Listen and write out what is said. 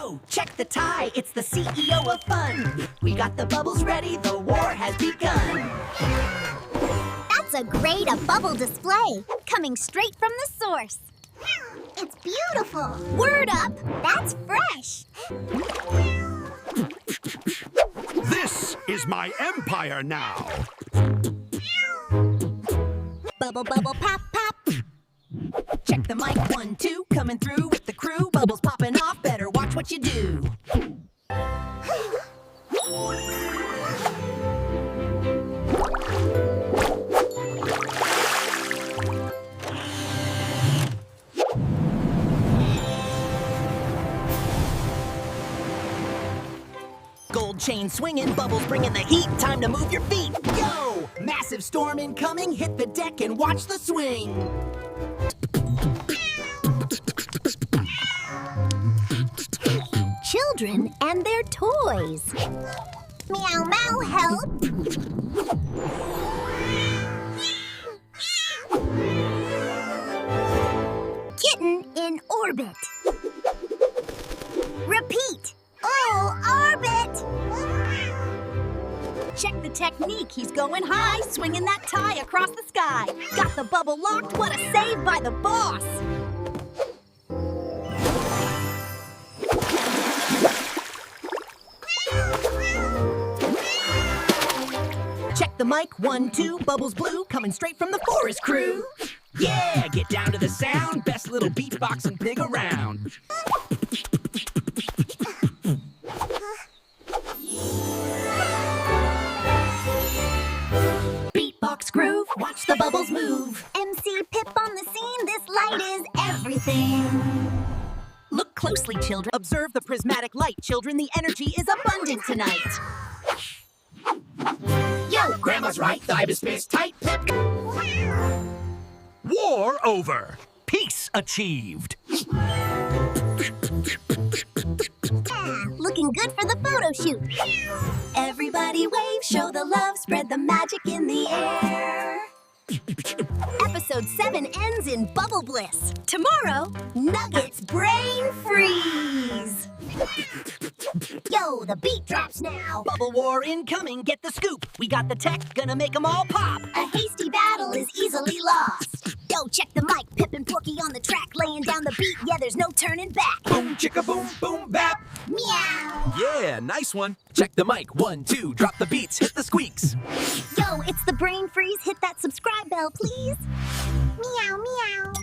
Yo, check the tie, it's the CEO of fun. We got the bubbles ready, the war has begun. That's a great bubble display, coming straight from the source. It's beautiful. Word up, that's fresh. This is my empire now. Bubble, bubble, pop, pop. Check the mic, 1, 2, coming through with the crew. Bubbles popping off, better watch what you do. Gold chain swinging, bubbles bringing the heat. Time to move your feet. Yo! Massive storm incoming, hit the deck and watch the swing. Children and their toys. Meow, meow, help. Kitten in orbit. Repeat. Oh, orbit! Check the technique, he's going high, swinging that tie across the sky. Got the bubble locked, what a save by the boss! Check the mic, 1, 2, bubbles blue, coming straight from the forest crew. Yeah, get down to the sound, best little beatbox and pig around. Beatbox groove, watch the bubbles move. MC Pip on the scene, this light is everything. Look closely, children. Observe the prismatic light, children. The energy is abundant tonight. Yo, Grandma's right, thigh is space tight. War over. Peace achieved. Looking good for the photo shoot. Everybody wave, show the love, spread the magic in the air. Episode 7 ends in bubble bliss. Tomorrow, Nuggets brain freeze. Yo, the beat drops now. Bubble war incoming, get the scoop. We got the tech, gonna make them all pop. A hasty battle is easily lost. Yo, check the mic, Pip and Porky on the track, laying down the beat. Yeah, there's no turning back. Boom, chicka, boom, boom, bap. Meow. Yeah, nice one. Check the mic. 1, 2, drop the beats, hit the squeaks. Yo, it's the brain freeze. Hit that subscribe bell, please. Meow, meow.